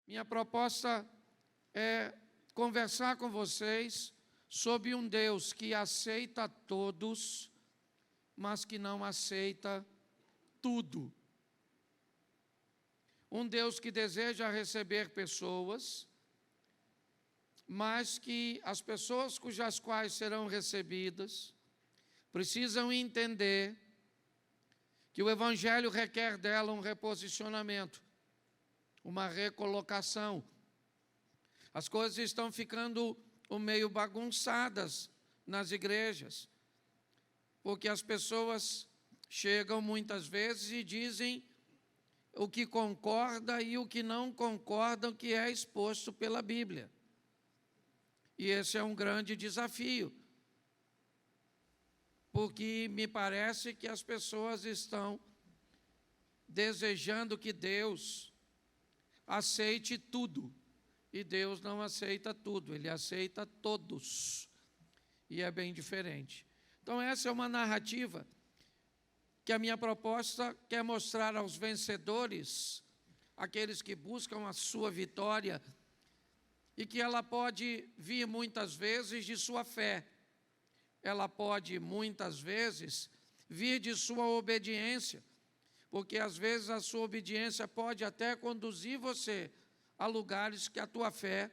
Minha proposta é conversar com vocês sobre um Deus que aceita todos, mas que não aceita tudo. Um Deus que deseja receber pessoas, mas que as pessoas cujas quais serão recebidas precisam entender que o Evangelho requer dela um reposicionamento, uma recolocação. As coisas estão ficando meio bagunçadas nas igrejas, porque as pessoas chegam muitas vezes e dizem o que concorda e o que não concorda, o que é exposto pela Bíblia. E esse é um grande desafio, porque me parece que as pessoas estão desejando que Deus aceite tudo, e Deus não aceita tudo, Ele aceita todos, e é bem diferente. Então essa é uma narrativa que a minha proposta quer mostrar aos vencedores, aqueles que buscam a sua vitória, e que ela pode vir muitas vezes de sua fé, ela pode muitas vezes vir de sua obediência, porque às vezes a sua obediência pode até conduzir você a lugares que a tua fé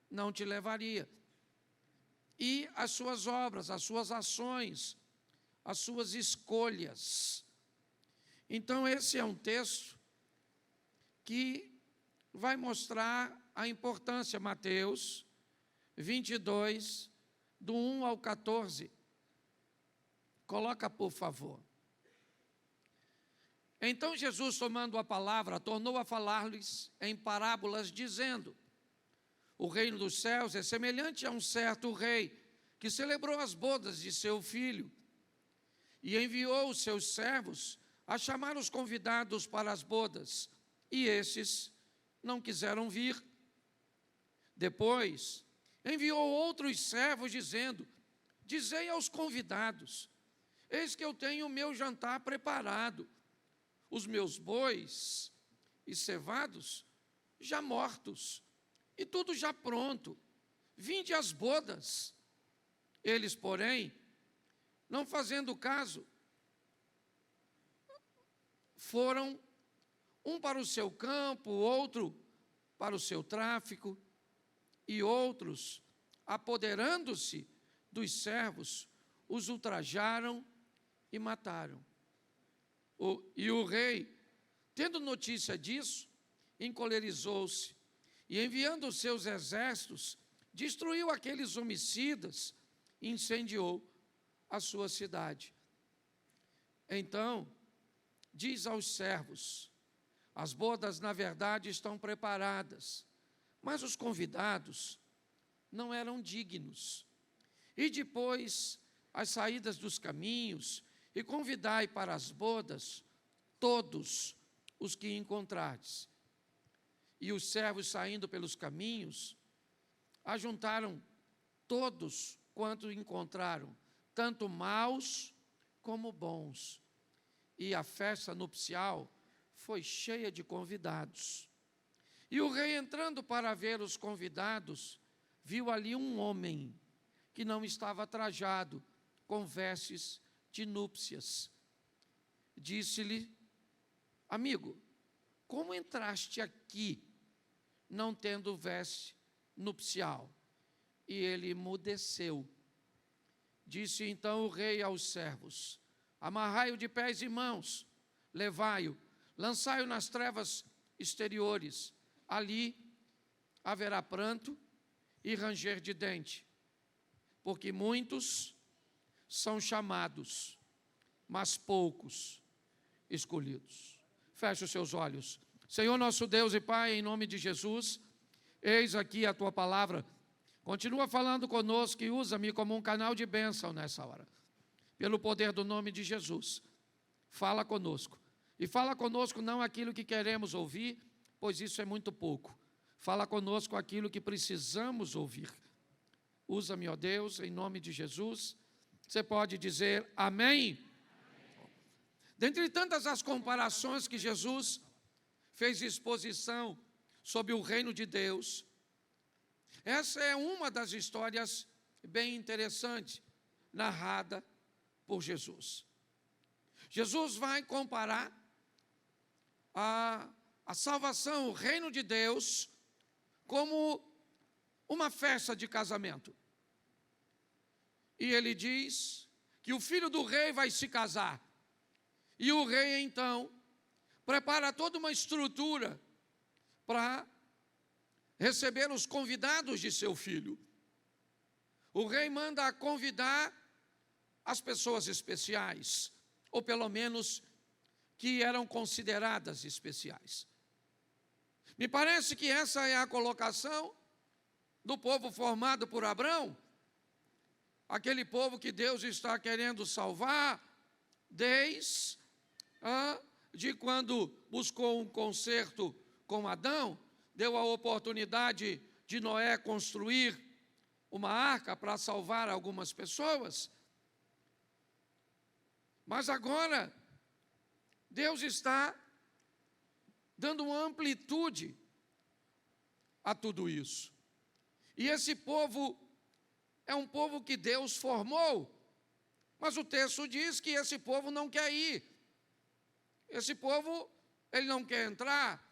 não te levaria. E as suas obras, as suas ações, as suas escolhas. Então esse é um texto que vai mostrar a importância, Mateus 22, do 1 ao 14. Coloca, por favor. Então Jesus, tomando a palavra, tornou a falar-lhes em parábolas, dizendo: o reino dos céus é semelhante a um certo rei, que celebrou as bodas de seu filho, e enviou os seus servos a chamar os convidados para as bodas, e esses não quiseram vir. Depois enviou outros servos, dizendo: dizei aos convidados: eis que eu tenho o meu jantar preparado, os meus bois e cevados já mortos, e tudo já pronto, vinde às bodas. Eles, porém, não fazendo caso, foram um para o seu campo, outro para o seu tráfico, e outros, apoderando-se dos servos, os ultrajaram e mataram. E o rei, tendo notícia disso, encolerizou-se e, enviando os seus exércitos, destruiu aqueles homicidas e incendiou a sua cidade. Então, diz aos servos: as bodas, na verdade, estão preparadas, mas os convidados não eram dignos. E depois, as saídas dos caminhos, e convidai para as bodas todos os que encontrardes. E os servos, saindo pelos caminhos, ajuntaram todos quanto encontraram, tanto maus como bons. E a festa nupcial foi cheia de convidados. E o rei, entrando para ver os convidados, viu ali um homem que não estava trajado com vestes de núpcias. Disse-lhe: amigo, como entraste aqui não tendo veste nupcial? E ele emudeceu. Disse então o rei aos servos: amarrai-o de pés e mãos, levai-o, lançai-o nas trevas exteriores, ali haverá pranto e ranger de dente, porque muitos são chamados, mas poucos escolhidos. Feche os seus olhos. Senhor nosso Deus e Pai, em nome de Jesus, eis aqui a Tua palavra. Continua falando conosco e usa-me como um canal de bênção nessa hora. Pelo poder do nome de Jesus, fala conosco. E fala conosco não aquilo que queremos ouvir, pois isso é muito pouco. Fala conosco aquilo que precisamos ouvir. Usa-me, ó Deus, em nome de Jesus. Você pode dizer amém? Amém. Dentre tantas as comparações que Jesus fez exposição sobre o reino de Deus. Essa é uma das histórias bem interessantes, narrada por Jesus. Jesus vai comparar a salvação, o reino de Deus, como uma festa de casamento. E ele diz que o filho do rei vai se casar. E o rei, então, prepara toda uma estrutura para receber os convidados de seu filho. O rei manda convidar as pessoas especiais, ou pelo menos que eram consideradas especiais. Me parece que essa é a colocação do povo formado por Abrão, aquele povo que Deus está querendo salvar desde de quando buscou um concerto com Adão, deu a oportunidade de Noé construir uma arca para salvar algumas pessoas. Mas agora, Deus está dando uma amplitude a tudo isso. E esse povo é um povo que Deus formou, mas o texto diz que esse povo não quer ir. Esse povo, ele não quer entrar.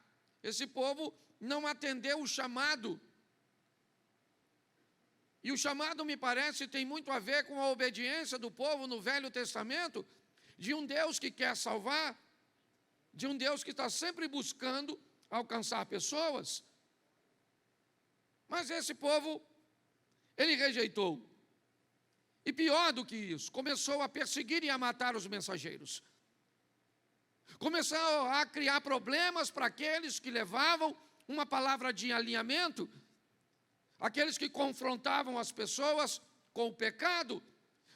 Esse povo não atendeu o chamado. E o chamado, me parece, tem muito a ver com a obediência do povo no Velho Testamento, de um Deus que quer salvar, de um Deus que está sempre buscando alcançar pessoas. Mas esse povo, ele rejeitou. E pior do que isso, começou a perseguir e a matar os mensageiros. Começou a criar problemas para aqueles que levavam uma palavra de alinhamento, aqueles que confrontavam as pessoas com o pecado,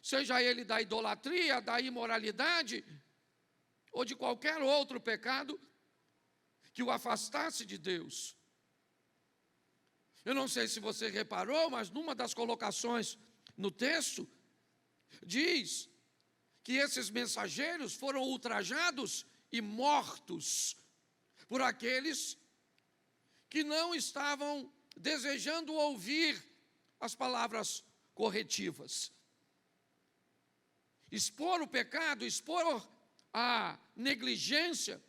seja ele da idolatria, da imoralidade, ou de qualquer outro pecado que o afastasse de Deus. Eu não sei se você reparou, mas numa das colocações no texto, diz que esses mensageiros foram ultrajados e mortos por aqueles que não estavam desejando ouvir as palavras corretivas. Expor o pecado, expor a negligência,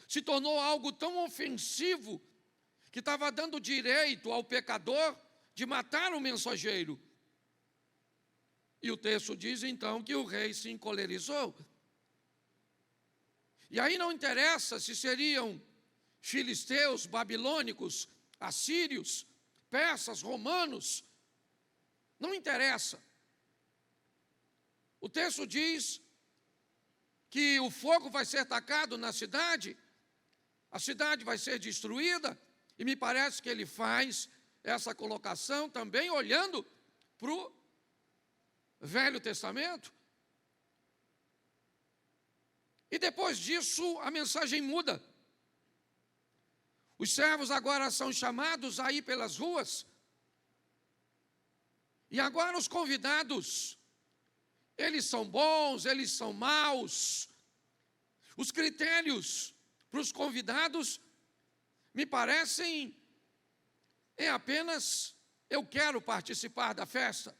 se tornou algo tão ofensivo que estava dando direito ao pecador de matar o mensageiro. E o texto diz então que o rei se encolerizou. E aí não interessa se seriam filisteus, babilônicos, assírios, persas, romanos, não interessa. O texto diz que o fogo vai ser tacado na cidade, a cidade vai ser destruída, e me parece que ele faz essa colocação também olhando para o Velho Testamento. E depois disso, a mensagem muda. Os servos agora são chamados a ir pelas ruas. E agora os convidados, eles são bons, eles são maus. Os critérios para os convidados, me parecem, é apenas, eu quero participar da festa.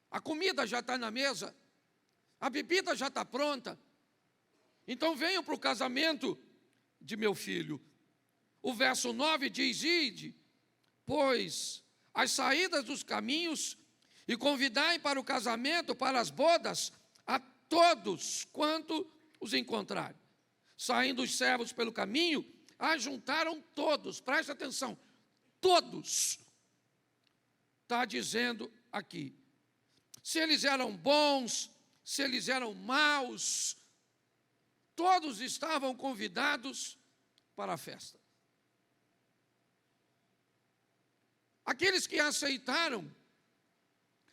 A comida já está na mesa, a bebida já está pronta. Então venham para o casamento de meu filho. O verso 9 diz: ide, pois, as saídas dos caminhos, e convidai para o casamento, para as bodas, a todos quanto os encontrarem. Saindo os servos pelo caminho, ajuntaram todos, presta atenção, todos. Está dizendo aqui, se eles eram bons, se eles eram maus, todos estavam convidados para a festa. Aqueles que aceitaram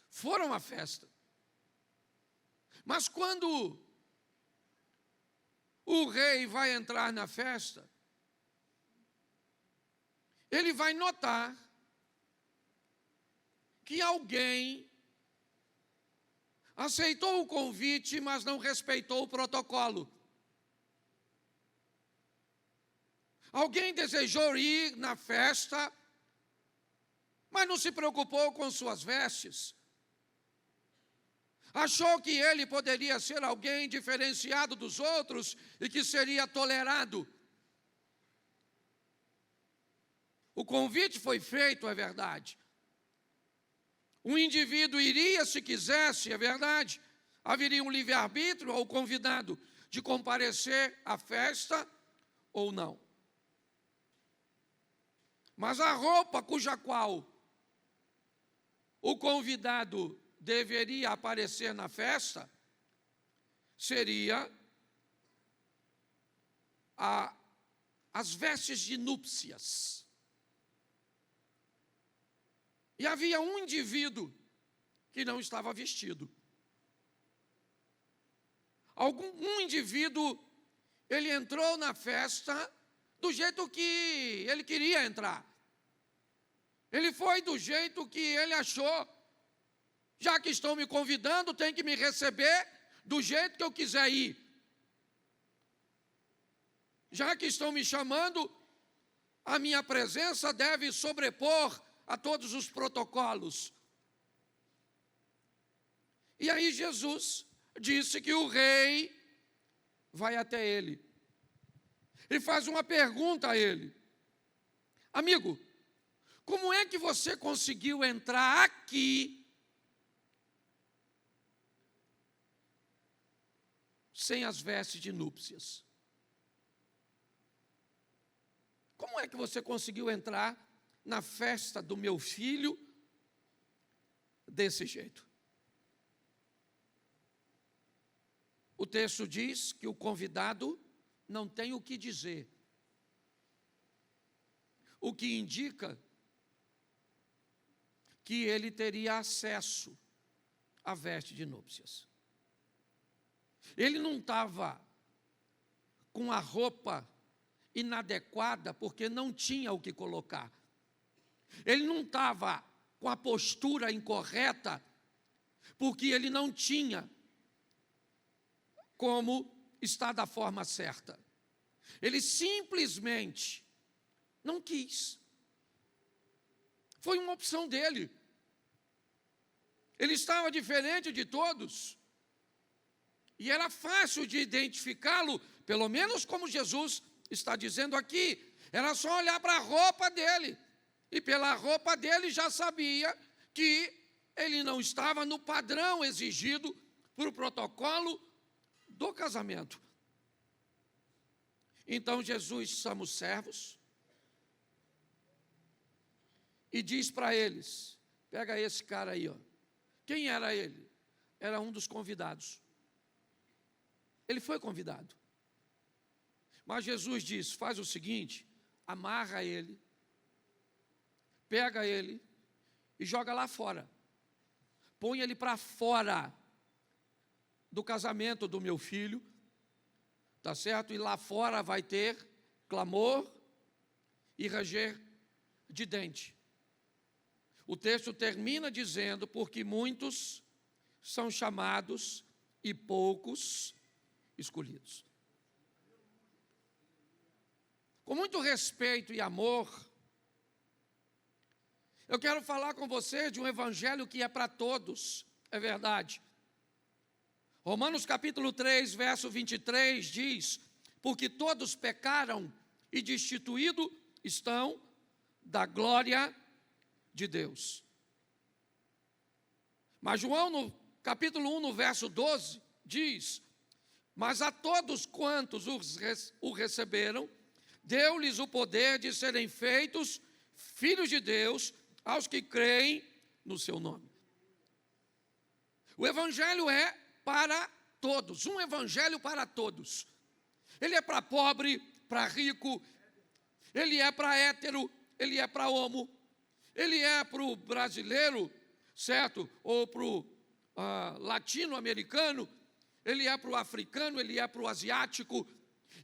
foram à festa. Mas quando o rei vai entrar na festa, ele vai notar que alguém aceitou o convite, mas não respeitou o protocolo. Alguém desejou ir na festa, mas não se preocupou com suas vestes. Achou que ele poderia ser alguém diferenciado dos outros e que seria tolerado. O convite foi feito, é verdade. O indivíduo iria se quisesse, é verdade. Haveria um livre-arbítrio ao convidado de comparecer à festa ou não. Mas a roupa cuja qual o convidado deveria aparecer na festa seria as vestes de núpcias. E havia um indivíduo que não estava vestido. Um indivíduo, ele entrou na festa do jeito que ele queria entrar. Ele foi do jeito que ele achou. Já que estão me convidando, tem que me receber do jeito que eu quiser ir. Já que estão me chamando, a minha presença deve sobrepor a todos os protocolos. E aí Jesus disse que o rei vai até ele e faz uma pergunta a ele: amigo, como é que você conseguiu entrar aqui sem as vestes de núpcias? Como é que você conseguiu entrar na festa do meu filho desse jeito? O texto diz que o convidado não tem o que dizer, o que indica que ele teria acesso à veste de núpcias. Ele não estava com a roupa inadequada porque não tinha o que colocar. Ele não estava com a postura incorreta porque ele não tinha como estar da forma certa. Ele simplesmente não quis. Foi uma opção dele. Ele estava diferente de todos. E era fácil de identificá-lo, pelo menos como Jesus está dizendo aqui. Era só olhar para a roupa dele. E pela roupa dele já sabia que ele não estava no padrão exigido por protocolo do casamento. Então Jesus chama os servos e diz para eles: pega esse cara aí, ó. Quem era ele? Era um dos convidados. Ele foi convidado. Mas Jesus diz: faz o seguinte, amarra ele, pega ele e joga lá fora. Põe ele para fora do casamento do meu filho, tá certo? E lá fora vai ter clamor e ranger de dente. O texto termina dizendo: porque muitos são chamados e poucos escolhidos. Com muito respeito e amor, eu quero falar com você de um evangelho que é para todos, é verdade. Romanos capítulo 3, verso 23 diz: porque todos pecaram e destituídos estão da glória de Deus. Mas João, no capítulo 1, no verso 12, diz: mas a todos quantos o receberam, deu-lhes o poder de serem feitos filhos de Deus, aos que creem no seu nome. O evangelho é para todos, um evangelho para todos. Ele é para pobre, para rico, ele é para hétero, ele é para homo, ele é para o brasileiro, certo? Ou para o latino-americano, ele é para o africano, ele é para o asiático,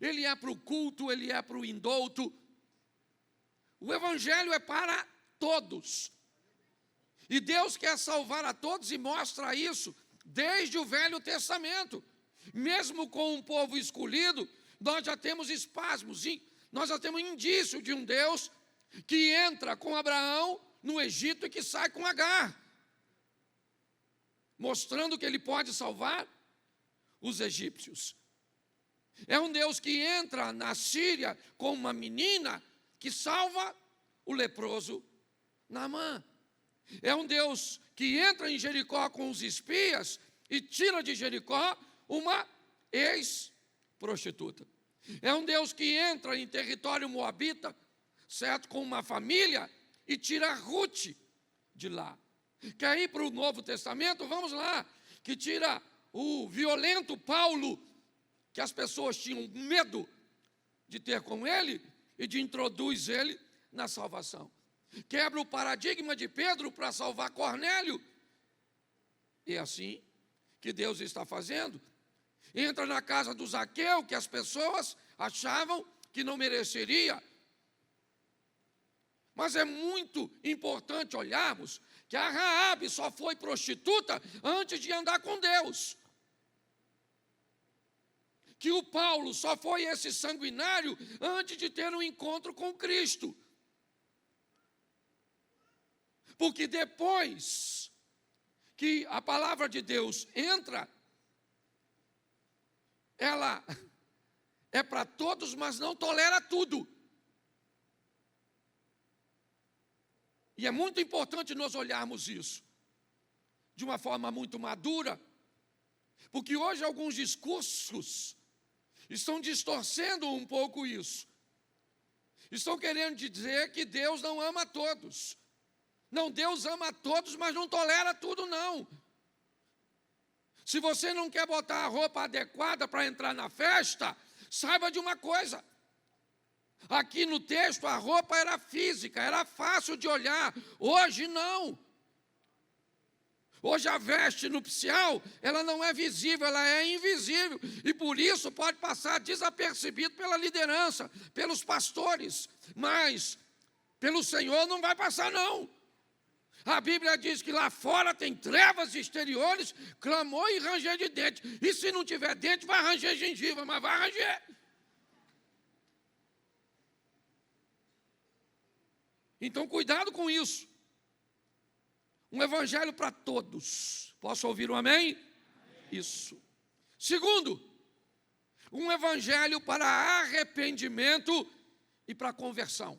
ele é para o culto, ele é para o indouto. O evangelho é para todos. E Deus quer salvar a todos e mostra isso desde o Velho Testamento. Mesmo com um povo escolhido, nós já temos espasmos. nós já temos indício de um Deus que entra com Abraão no Egito e que sai com Agar, mostrando que ele pode salvar os egípcios. É um Deus que entra na Síria com uma menina que salva o leproso Naamã. É um Deus que entra em Jericó com os espias e tira de Jericó uma ex-prostituta. É um Deus que entra em território moabita, certo, com uma família e tira Ruth de lá. Quer ir para o Novo Testamento? Vamos lá, que tira o violento Paulo, que as pessoas tinham medo de ter com ele, e de introduz ele na salvação. Quebra o paradigma de Pedro para salvar Cornélio. E é assim que Deus está fazendo. Entra na casa do Zaqueu, que as pessoas achavam que não mereceria. Mas é muito importante olharmos que a Raabe só foi prostituta antes de andar com Deus. Que o Paulo só foi esse sanguinário antes de ter um encontro com Cristo. Porque depois que a palavra de Deus entra, ela é para todos, mas não tolera tudo. E é muito importante nós olharmos isso de uma forma muito madura, porque hoje alguns discursos estão distorcendo um pouco isso. Estão querendo dizer que Deus não ama a todos. Não, Deus ama a todos, mas não tolera tudo, não. Se você não quer botar a roupa adequada para entrar na festa, saiba de uma coisa. Aqui no texto a roupa era física, era fácil de olhar. Hoje não. Hoje a veste nupcial, ela não é visível, ela é invisível. E por isso pode passar desapercebido pela liderança, pelos pastores. Mas pelo Senhor não vai passar, não. A Bíblia diz que lá fora tem trevas exteriores, clamor e ranger de dente. E se não tiver dente, vai ranger gengiva, mas vai ranger. Então, cuidado com isso. Um evangelho para todos. Posso ouvir um amém? Isso. Segundo, um evangelho para arrependimento e para conversão.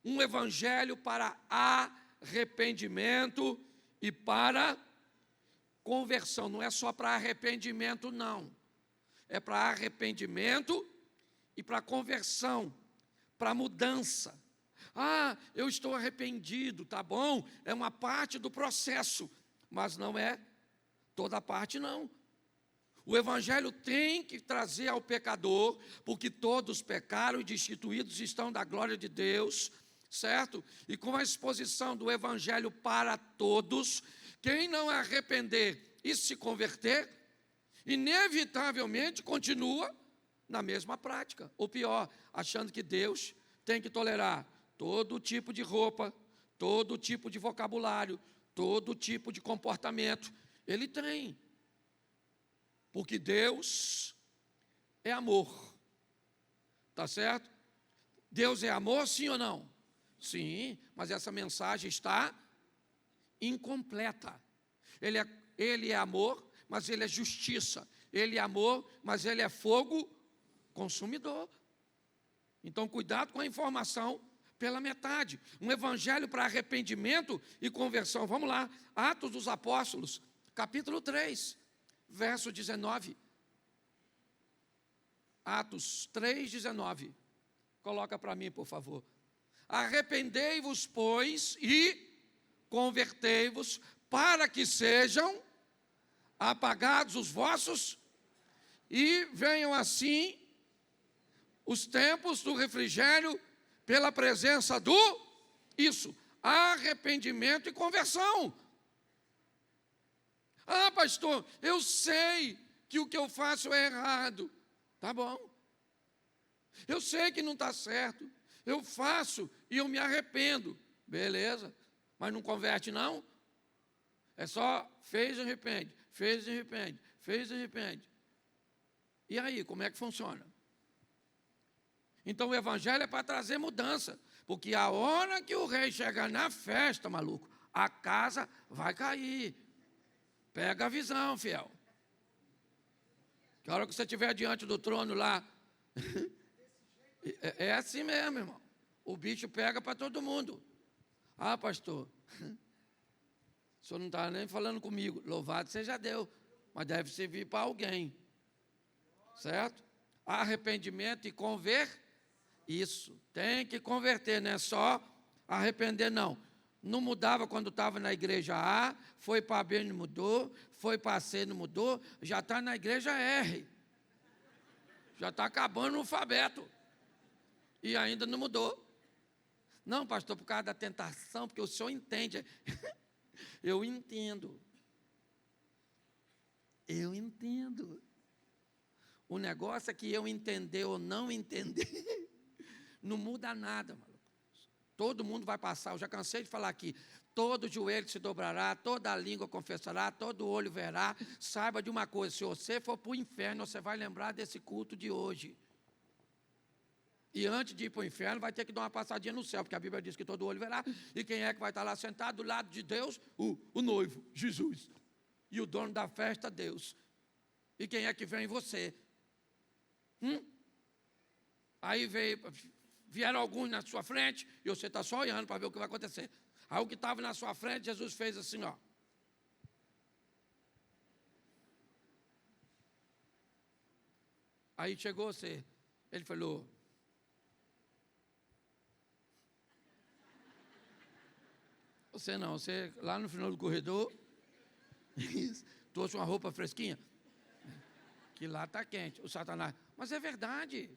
Um evangelho para arrependimento e para conversão. Não é só para arrependimento, não. É para arrependimento e para conversão, para mudança. Ah, eu estou arrependido, tá bom? É uma parte do processo, mas não é toda a parte, não. O evangelho tem que trazer ao pecador, porque todos pecaram e destituídos estão da glória de Deus, certo? E com a exposição do evangelho para todos, quem não arrepender e se converter, inevitavelmente continua na mesma prática. Ou pior, achando que Deus tem que tolerar todo tipo de roupa, todo tipo de vocabulário, todo tipo de comportamento. Ele tem. Porque Deus é amor. Tá certo? Deus é amor, sim ou não? Sim, mas essa mensagem está incompleta. Ele é amor, mas ele é justiça. Ele é amor, mas ele é fogo consumidor. Então, cuidado com a informação pela metade. Um evangelho para arrependimento e conversão. Vamos lá, Atos dos Apóstolos, capítulo 3, verso 19. Atos 3, 19. Coloca para mim, por favor. Arrependei-vos, pois, e convertei-vos, para que sejam apagados os vossos, e venham assim os tempos do refrigério, pela presença do, arrependimento e conversão. Ah, pastor, eu sei que o que eu faço é errado. Tá bom. Eu sei que não está certo. Eu faço e eu me arrependo. Beleza. Mas não converte, não? É só fez e arrepende, fez e arrepende, fez e arrepende. E aí, como é que funciona? Então o evangelho é para trazer mudança. Porque a hora que o rei chegar na festa, maluco, a casa vai cair. Pega a visão, fiel. Que a hora que você estiver diante do trono lá, é assim mesmo, irmão. O bicho pega para todo mundo. Ah, pastor, o senhor não está nem falando comigo. Louvado seja Deus, mas deve servir para alguém. Certo? Arrependimento e isso, tem que converter, não é só arrepender, não. Não mudava quando estava na igreja A, foi para B, não mudou, foi para C, não mudou, já está na igreja R. Já está acabando o alfabeto. E ainda não mudou. Não, pastor, por causa da tentação, porque o senhor entende. Eu entendo. Eu entendo. O negócio é que eu entender ou não entender, não muda nada, maluco. Todo mundo vai passar, eu já cansei de falar aqui. Todo joelho se dobrará, toda língua confessará, todo olho verá. Saiba de uma coisa, se você for para o inferno, você vai lembrar desse culto de hoje. E antes de ir para o inferno, vai ter que dar uma passadinha no céu, porque a Bíblia diz que todo olho verá. E quem é que vai estar lá sentado do lado de Deus? O noivo, Jesus. E o dono da festa, Deus. E quem é que vem? Você. Aí vieram alguns na sua frente, e você está só olhando para ver o que vai acontecer. Aí o que estava na sua frente, Jesus fez assim, ó. Aí chegou você, ele falou, você não, você lá no final do corredor, trouxe uma roupa fresquinha, que lá está quente, o Satanás, mas é verdade.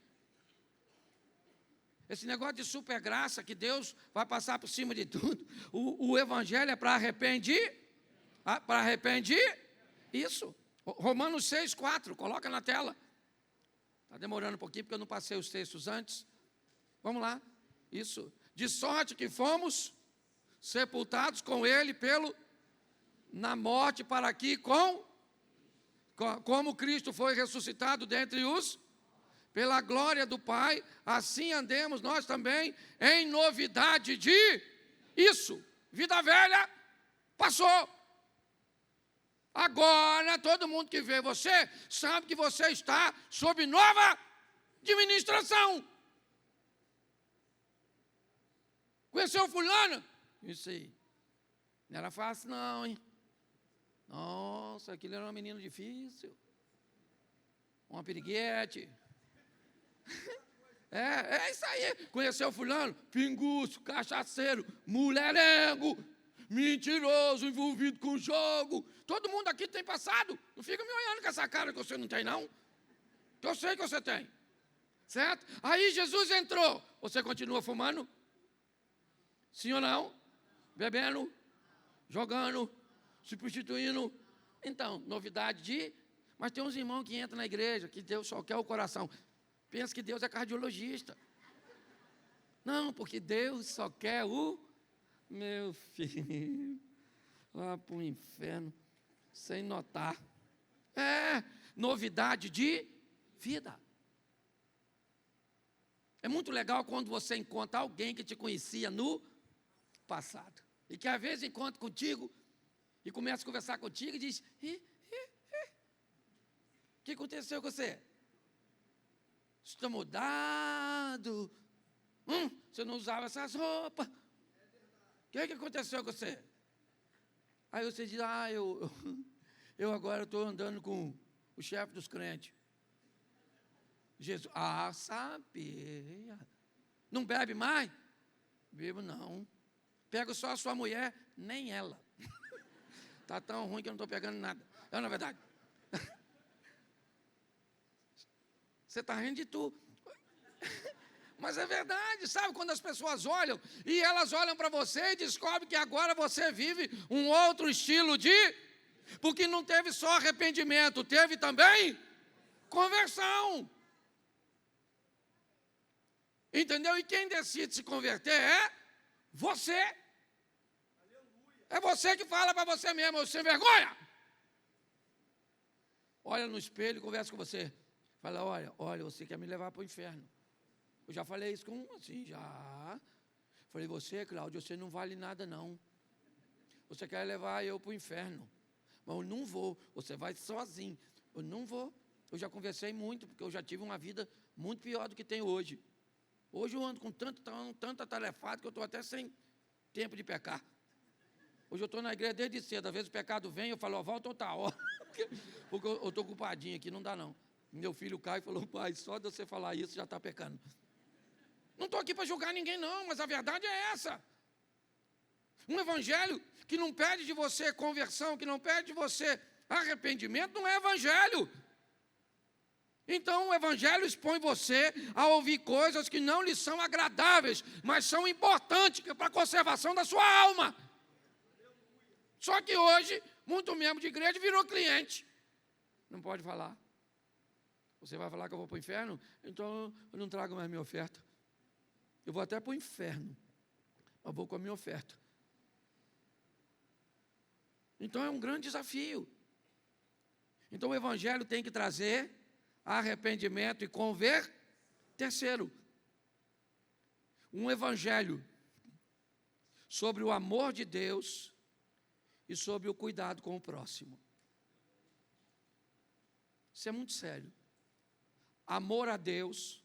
Esse negócio de super graça, que Deus vai passar por cima de tudo. O evangelho é para arrepender. Para arrepender, isso. Romanos 6,4, coloca na tela. Está demorando um pouquinho, porque eu não passei os textos antes. Vamos lá. Isso. De sorte que fomos sepultados com ele na morte, para que como Cristo foi ressuscitado dentre os, pela glória do Pai, assim andemos nós também em novidade de isso. Vida velha passou. Agora todo mundo que vê você sabe que você está sob nova administração. Conheceu fulano? Isso aí. Não era fácil não, hein? Nossa, aquele era um menino difícil. Uma piriguete. É isso aí. Conheceu fulano? Pinguço, cachaceiro, mulherengo, mentiroso, envolvido com jogo. Todo mundo aqui tem passado. Não fica me olhando com essa cara que você não tem, não. Que eu sei que você tem. Certo? Aí Jesus entrou. Você continua fumando? Sim ou não? Bebendo? Jogando? Se prostituindo? Então, novidade de... Mas tem uns irmãos que entram na igreja, que Deus só quer o coração. Pensa que Deus é cardiologista. Não, porque Deus só quer o meu filho. Lá para o inferno, sem notar. Novidade de vida. É muito legal quando você encontra alguém que te conhecia no passado. E que às vezes encontra contigo e começa a conversar contigo e diz, o que aconteceu com você? Está mudado. Você não usava essas roupas. O que aconteceu com você? Aí você diz, eu agora estou andando com o chefe dos crentes. Jesus, sabia. Não bebe mais? Bebo não. Pego só a sua mulher, nem ela. Está tão ruim que eu não estou pegando nada. É, na verdade. Você está rindo de tu. Mas é verdade, sabe? Quando as pessoas olham, e elas olham para você e descobrem que agora você vive um outro estilo de... Porque não teve só arrependimento, teve também conversão. Entendeu? E quem decide se converter é você. É você que fala para você mesmo, sem vergonha. Olha no espelho e conversa com você. Fala, olha, você quer me levar para o inferno. Eu já falei isso com um assim, já. Falei, você, Cláudio, você não vale nada não. Você quer levar eu para o inferno. Mas eu não vou, você vai sozinho. Eu não vou. Eu já conversei muito, porque eu já tive uma vida muito pior do que tenho hoje. Hoje eu ando com tanta tarefada que eu estou até sem tempo de pecar. Hoje eu estou na igreja desde cedo. Às vezes o pecado vem, eu falo, ó, volta outra hora. Porque eu estou culpadinho aqui, não dá não. Meu filho Caio falou, pai, só de você falar isso já está pecando. Não estou aqui para julgar ninguém não, mas a verdade é essa. Um evangelho que não pede de você conversão, que não pede de você arrependimento, não é evangelho. Então o evangelho expõe você a ouvir coisas que não lhe são agradáveis, mas são importantes para a conservação da sua alma. Só que hoje, muito membro de igreja virou cliente. Não pode falar. Você vai falar que eu vou para o inferno? Então eu não trago mais minha oferta. Eu vou até para o inferno, mas vou com a minha oferta. Então é um grande desafio. Então o evangelho tem que trazer arrependimento e converter. Terceiro, um evangelho sobre o amor de Deus e sobre o cuidado com o próximo. Isso é muito sério. Amor a Deus,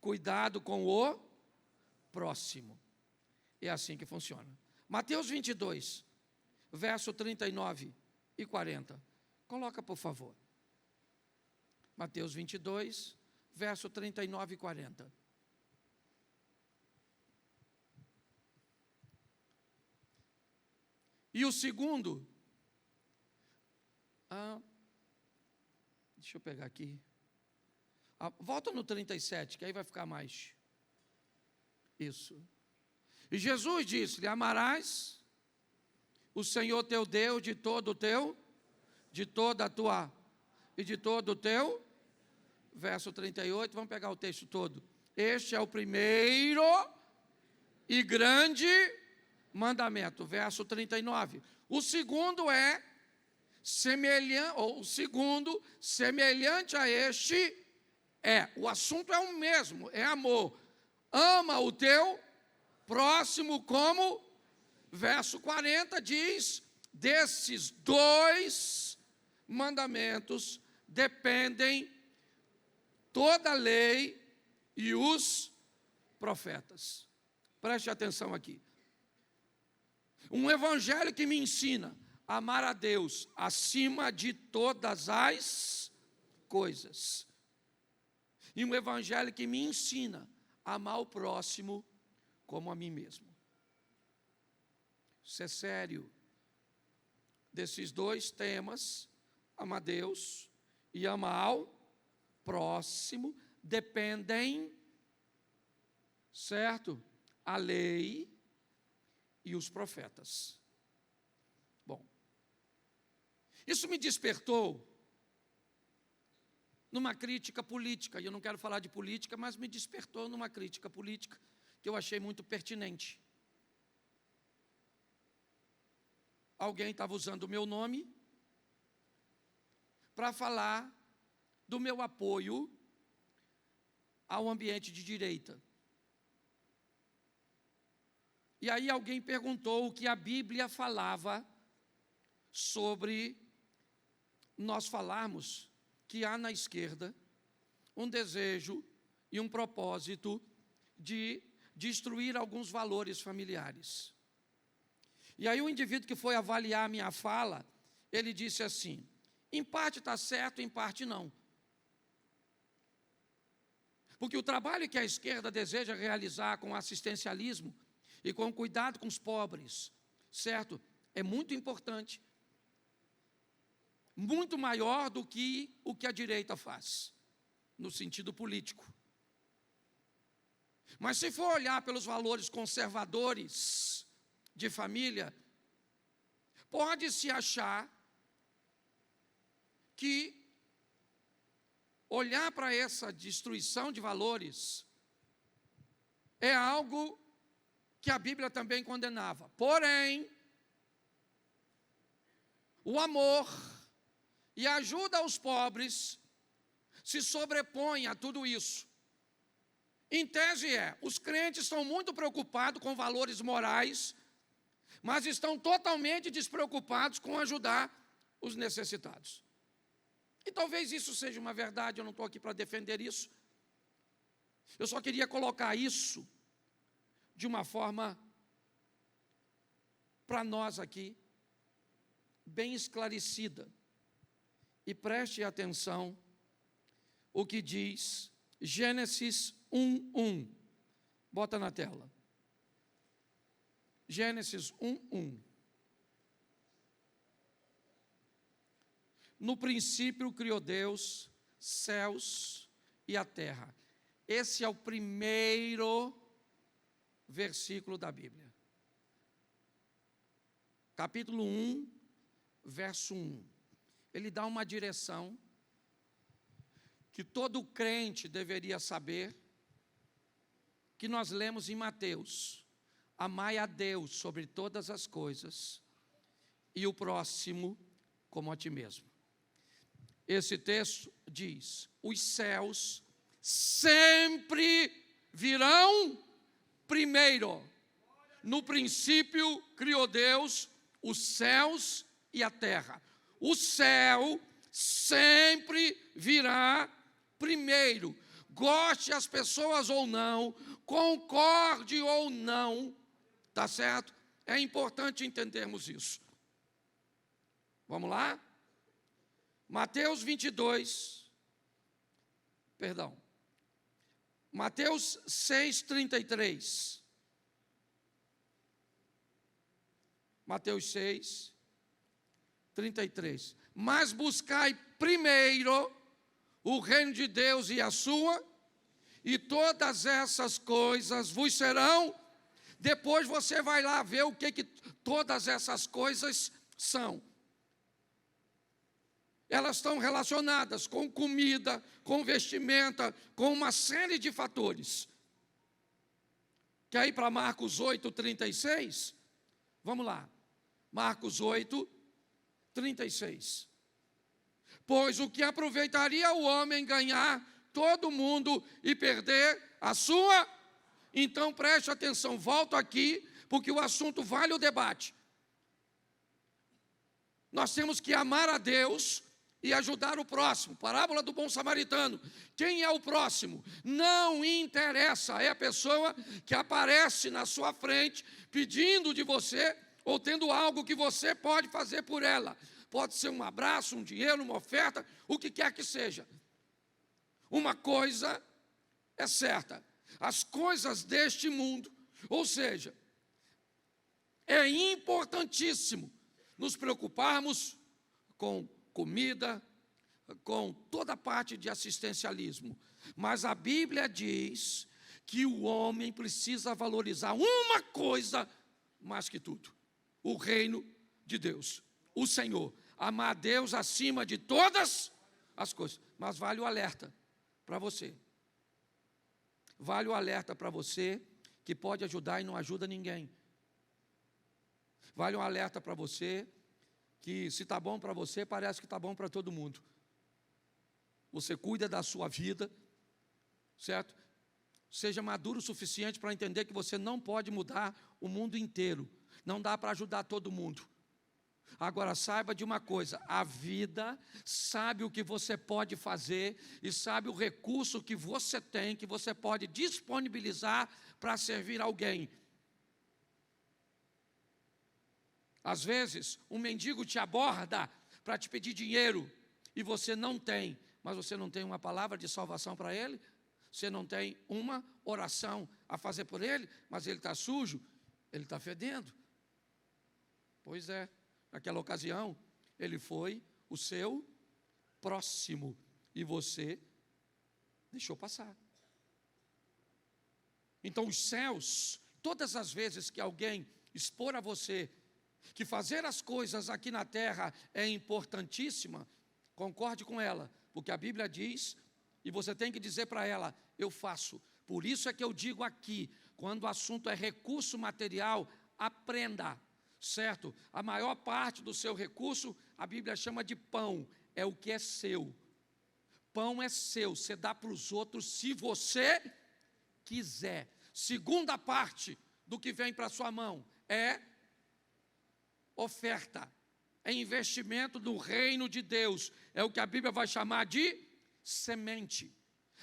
cuidado com o próximo. É assim que funciona. Mateus 22, verso 39 e 40. Coloca, por favor. Mateus 22, verso 39 e 40. E o segundo, deixa eu pegar aqui. Volta no 37, que aí vai ficar mais. Isso. E Jesus disse-lhe, amarás o Senhor teu Deus de todo o teu, de toda a tua, e de todo o teu, verso 38, vamos pegar o texto todo. Este é o primeiro e grande mandamento, verso 39. O segundo é semelhante a este, o assunto é o mesmo, é amor. Ama o teu próximo como, verso 40 diz, desses dois mandamentos dependem toda a lei e os profetas. Preste atenção aqui. Um evangelho que me ensina a amar a Deus acima de todas as coisas. E um evangelho que me ensina a amar o próximo como a mim mesmo. Isso é sério. Desses dois temas, amar a Deus e amar ao próximo, dependem, certo? A lei e os profetas. Bom, isso me despertou numa crítica política, e eu não quero falar de política, mas me despertou numa crítica política que eu achei muito pertinente. Alguém estava usando o meu nome para falar do meu apoio ao ambiente de direita. E aí alguém perguntou o que a Bíblia falava sobre nós falarmos que há na esquerda um desejo e um propósito de destruir alguns valores familiares. E aí o indivíduo que foi avaliar a minha fala, ele disse assim, em parte está certo, em parte não. Porque o trabalho que a esquerda deseja realizar com assistencialismo e com cuidado com os pobres, certo? É muito importante. Muito maior do que o que a direita faz, no sentido político. Mas se for olhar pelos valores conservadores de família, pode-se achar que olhar para essa destruição de valores é algo que a Bíblia também condenava. Porém, o amor e a ajuda aos pobres se sobrepõe a tudo isso. Em tese os crentes estão muito preocupados com valores morais, mas estão totalmente despreocupados com ajudar os necessitados. E talvez isso seja uma verdade, eu não estou aqui para defender isso. Eu só queria colocar isso de uma forma para nós aqui, bem esclarecida. E preste atenção o que diz Gênesis 1:1. Bota na tela. Gênesis 1:1. No princípio criou Deus céus e a terra. Esse é o primeiro versículo da Bíblia. Capítulo 1, verso 1. Ele dá uma direção que todo crente deveria saber, que nós lemos em Mateus: amai a Deus sobre todas as coisas e o próximo como a ti mesmo. Esse texto diz: os céus sempre virão primeiro. No princípio criou Deus os céus e a terra. O céu sempre virá primeiro. Goste as pessoas ou não, concorde ou não, tá certo? É importante entendermos isso. Vamos lá? Mateus 6:33. Mateus 6:33. Mas buscai primeiro o reino de Deus e a sua, e todas essas coisas vos serão. Depois você vai lá ver o que todas essas coisas são. Elas estão relacionadas com comida, com vestimenta, com uma série de fatores. Quer ir para Marcos 8:36? Vamos lá. Marcos 8:36. Pois o que aproveitaria o homem ganhar todo mundo e perder a sua? Então preste atenção, volto aqui, porque o assunto vale o debate. Nós temos que amar a Deus e ajudar o próximo. Parábola do bom samaritano. Quem é o próximo? Não interessa, é a pessoa que aparece na sua frente pedindo de você ou tendo algo que você pode fazer por ela. Pode ser um abraço, um dinheiro, uma oferta, o que quer que seja. Uma coisa é certa: as coisas deste mundo, ou seja, é importantíssimo nos preocuparmos com comida, com toda a parte de assistencialismo. Mas a Bíblia diz que o homem precisa valorizar uma coisa mais que tudo: o reino de Deus, o Senhor. Amar a Deus acima de todas as coisas. Mas vale o alerta para você. Vale o alerta para você que pode ajudar e não ajuda ninguém. Vale um alerta para você que, se está bom para você, parece que está bom para todo mundo. Você cuida da sua vida, certo? Seja maduro o suficiente para entender que você não pode mudar o mundo inteiro. Não dá para ajudar todo mundo. Agora saiba de uma coisa: a vida sabe o que você pode fazer e sabe o recurso que você tem, que você pode disponibilizar para servir alguém. Às vezes, um mendigo te aborda para te pedir dinheiro e você não tem, mas você não tem uma palavra de salvação para ele, você não tem uma oração a fazer por ele, mas ele está sujo, ele está fedendo. Pois é, naquela ocasião, ele foi o seu próximo e você deixou passar. Então, os céus, todas as vezes que alguém expor a você que fazer as coisas aqui na terra é importantíssima, concorde com ela, porque a Bíblia diz, e você tem que dizer para ela: eu faço. Por isso é que eu digo aqui, quando o assunto é recurso material, aprenda, certo? A maior parte do seu recurso, a Bíblia chama de pão, é o que é seu. Pão é seu, você dá para os outros se você quiser. Segunda parte do que vem para sua mão é oferta, é investimento no reino de Deus. É o que a Bíblia vai chamar de semente.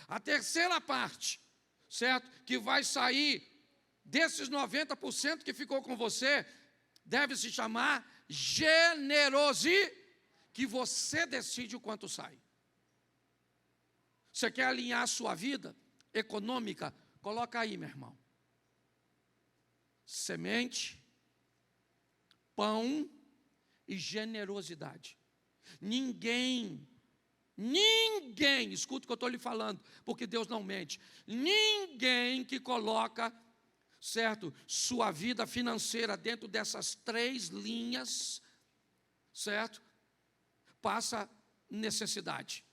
A terceira parte, certo? Que vai sair desses 90% que ficou com você, deve se chamar generosidade, que você decide o quanto sai. Você quer alinhar a sua vida econômica? Coloca aí, meu irmão. Semente, pão e generosidade. Ninguém, escuta o que eu estou lhe falando, porque Deus não mente. Ninguém que coloca, certo, sua vida financeira dentro dessas 3 linhas, certo, passa necessidade.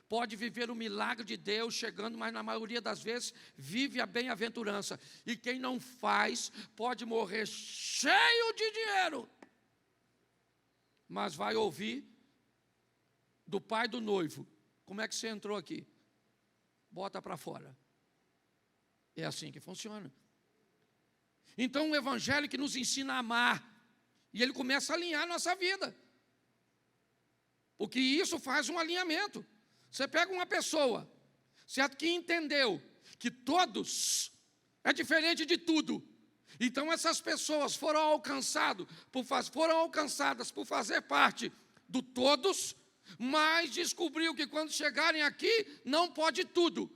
Pode viver o milagre de Deus chegando, mas na maioria das vezes vive a bem-aventurança. E quem não faz pode morrer cheio de dinheiro, mas vai ouvir do pai do noivo: como é que você entrou aqui? Bota para fora. É assim que funciona. Então o evangelho que nos ensina a amar, e ele começa a alinhar a nossa vida, porque isso faz um alinhamento. Você pega uma pessoa, certo, que entendeu que todos é diferente de tudo. Então essas pessoas foram alcançadas por fazer parte do todos, mas descobriu que quando chegarem aqui não pode tudo.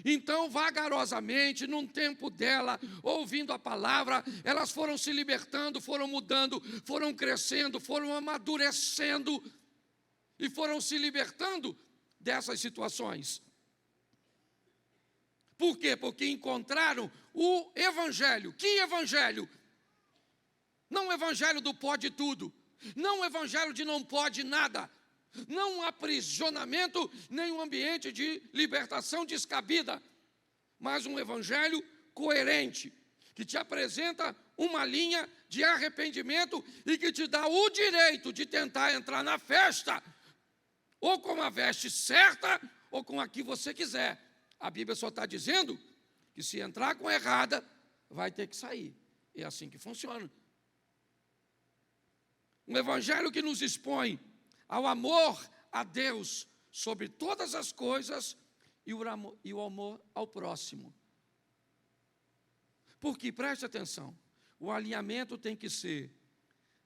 Então, vagarosamente, num tempo dela, ouvindo a palavra, elas foram se libertando, foram mudando, foram crescendo, foram amadurecendo e foram se libertando dessas situações. Por quê? Porque encontraram o evangelho. Que evangelho? Não o evangelho do pode tudo, não o evangelho de não pode nada, não um aprisionamento, nem um ambiente de libertação descabida, mas um evangelho coerente, que te apresenta uma linha de arrependimento e que te dá o direito de tentar entrar na festa, ou com a veste certa, ou com a que você quiser. A Bíblia só está dizendo que se entrar com a errada, vai ter que sair. É assim que funciona. Um evangelho que nos expõe ao amor a Deus sobre todas as coisas e o amor ao próximo. Porque, preste atenção, o alinhamento tem que ser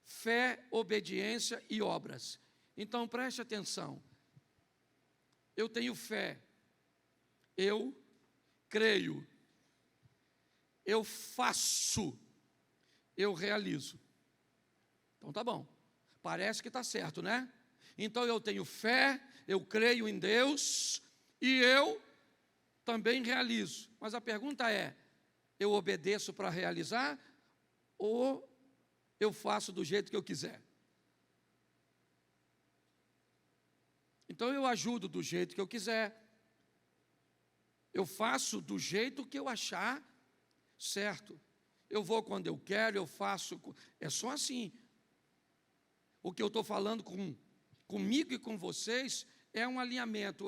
fé, obediência e obras. Então, preste atenção. Eu tenho fé, eu creio, eu faço, eu realizo. Então, tá bom. Parece que está certo, né? Então eu tenho fé, eu creio em Deus e eu também realizo. Mas a pergunta é: eu obedeço para realizar ou eu faço do jeito que eu quiser? Então eu ajudo do jeito que eu quiser, eu faço do jeito que eu achar certo. Eu vou quando eu quero, eu faço. É só assim. O que eu estou falando comigo e com vocês é um alinhamento,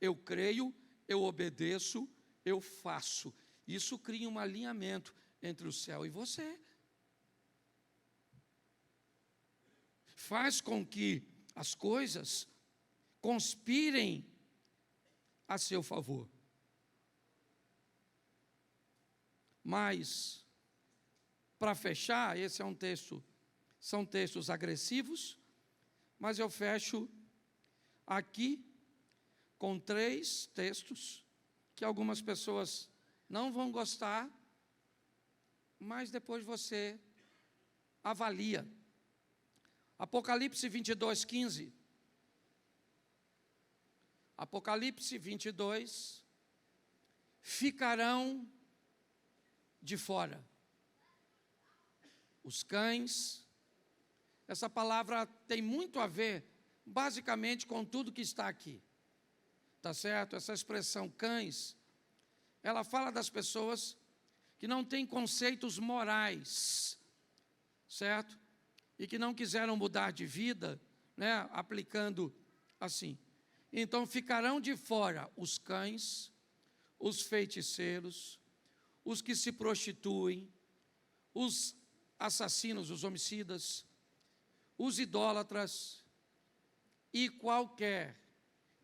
eu creio, eu obedeço, eu faço. Isso cria um alinhamento entre o céu e você. Faz com que as coisas conspirem a seu favor. Mas, para fechar, esse é um texto. São textos agressivos, mas eu fecho aqui com 3 textos que algumas pessoas não vão gostar, mas depois você avalia. Apocalipse 22, 15. Apocalipse 22, ficarão de fora os cães. Essa palavra tem muito a ver, basicamente, com tudo que está aqui. Tá certo? Essa expressão cães, ela fala das pessoas que não têm conceitos morais, certo? E que não quiseram mudar de vida, né? Aplicando assim. Então ficarão de fora os cães, os feiticeiros, os que se prostituem, os assassinos, os homicidas, os idólatras e qualquer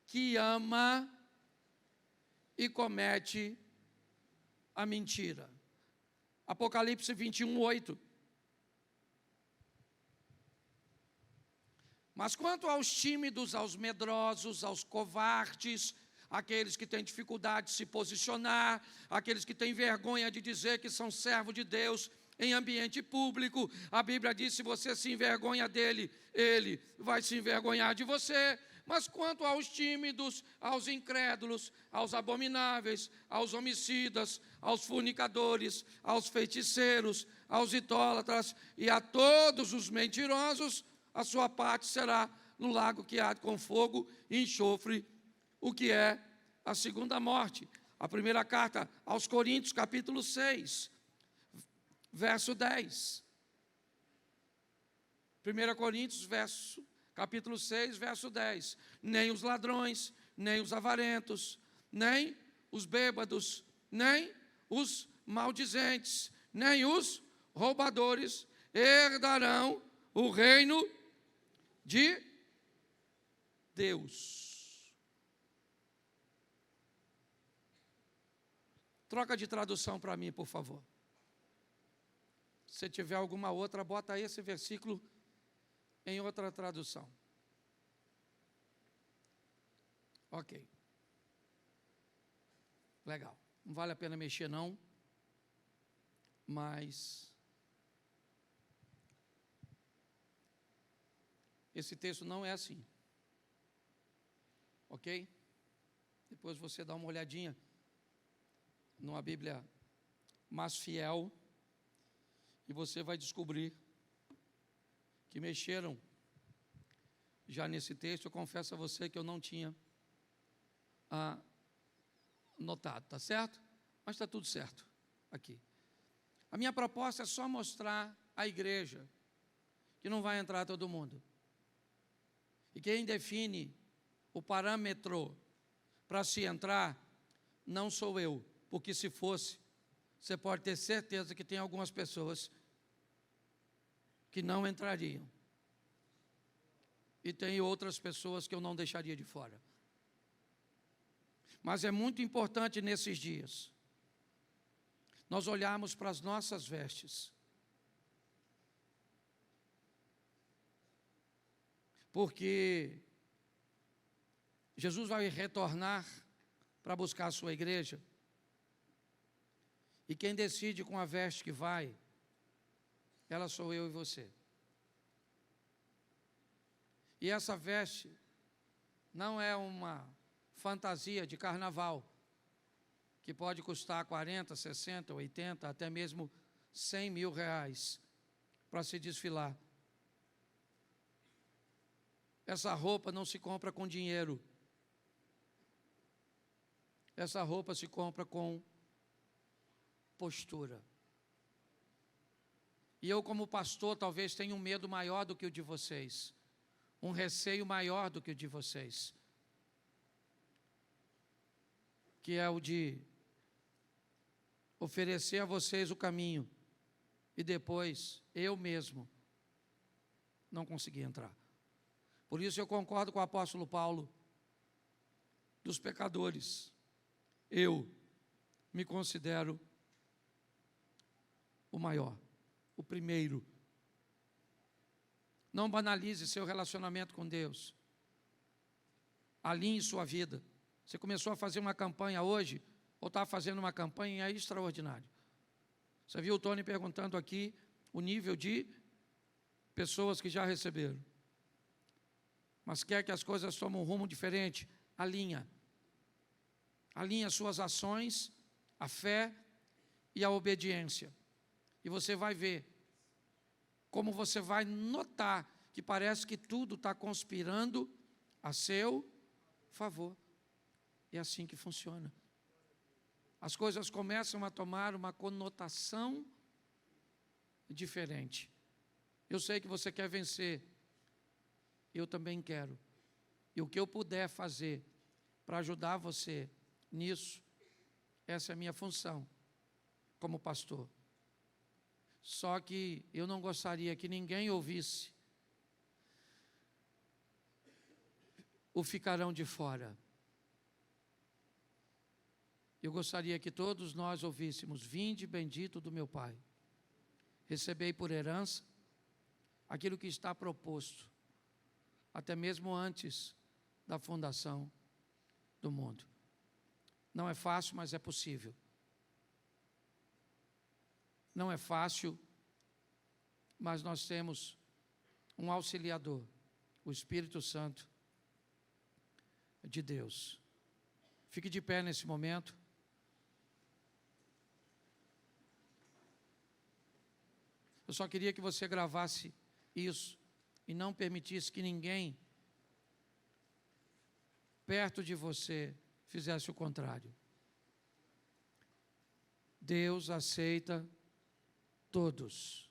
que ama e comete a mentira. Apocalipse 21, 8. Mas quanto aos tímidos, aos medrosos, aos covardes, aqueles que têm dificuldade de se posicionar, aqueles que têm vergonha de dizer que são servos de Deus em ambiente público, a Bíblia diz: se você se envergonha dele, ele vai se envergonhar de você. Mas quanto aos tímidos, aos incrédulos, aos abomináveis, aos homicidas, aos fornicadores, aos feiticeiros, aos idólatras e a todos os mentirosos, a sua parte será no lago que arde com fogo e enxofre, o que é a segunda morte. A primeira carta aos Coríntios, capítulo 6, verso 10. 1 Coríntios, capítulo 6, verso 10. Nem os ladrões, nem os avarentos, nem os bêbados, nem os maldizentes, nem os roubadores herdarão o reino de Deus. Troca de tradução para mim, por favor. Se tiver alguma outra, bota aí esse versículo em outra tradução. Ok. Legal. Não vale a pena mexer, não. Mas esse texto não é assim. Ok? Depois você dá uma olhadinha numa Bíblia mais fiel e você vai descobrir que mexeram já nesse texto. Eu confesso a você que eu não tinha notado, tá certo? Mas está tudo certo aqui. A minha proposta é só mostrar à igreja que não vai entrar todo mundo. E quem define o parâmetro para se entrar não sou eu, porque se fosse, você pode ter certeza que tem algumas pessoas que não entrariam. E tem outras pessoas que eu não deixaria de fora. Mas é muito importante nesses dias nós olharmos para as nossas vestes. Porque Jesus vai retornar para buscar a sua igreja. E quem decide com a veste que vai, ela sou eu e você. E essa veste não é uma fantasia de carnaval, que pode custar 40, 60, 80, até mesmo 100 mil reais para se desfilar. Essa roupa não se compra com dinheiro. Essa roupa se compra com postura. E eu, como pastor, talvez tenha um medo maior do que o de vocês, um receio maior do que o de vocês, que é o de oferecer a vocês o caminho e depois eu mesmo não conseguir entrar. Por isso eu concordo com o apóstolo Paulo, dos pecadores, eu me considero o maior, o primeiro. Não banalize seu relacionamento com Deus. Alinhe sua vida. Você começou a fazer uma campanha hoje, ou está fazendo uma campanha extraordinária. Você viu o Tony perguntando aqui o nível de pessoas que já receberam. Mas quer que as coisas tomem um rumo diferente? Alinha. Alinha suas ações, a fé e a obediência. E você vai ver como você vai notar que parece que tudo está conspirando a seu favor. É assim que funciona. As coisas começam a tomar uma conotação diferente. Eu sei que você quer vencer. Eu também quero. E o que eu puder fazer para ajudar você nisso, essa é a minha função. como pastor. Só que eu não gostaria que ninguém ouvisse o ficarão de fora. Eu gostaria que todos nós ouvíssemos: vinde bendito do meu Pai, recebei por herança aquilo que está proposto, até mesmo antes da fundação do mundo. Não é fácil, mas é possível. Não é fácil, mas nós temos um auxiliador, o Espírito Santo de Deus. Fique de pé nesse momento. Eu só queria que você gravasse isso e não permitisse que ninguém perto de você fizesse o contrário. Deus aceita todos,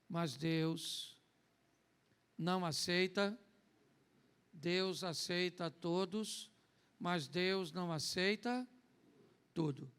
mas Deus não aceita. Deus aceita todos, mas Deus não aceita tudo.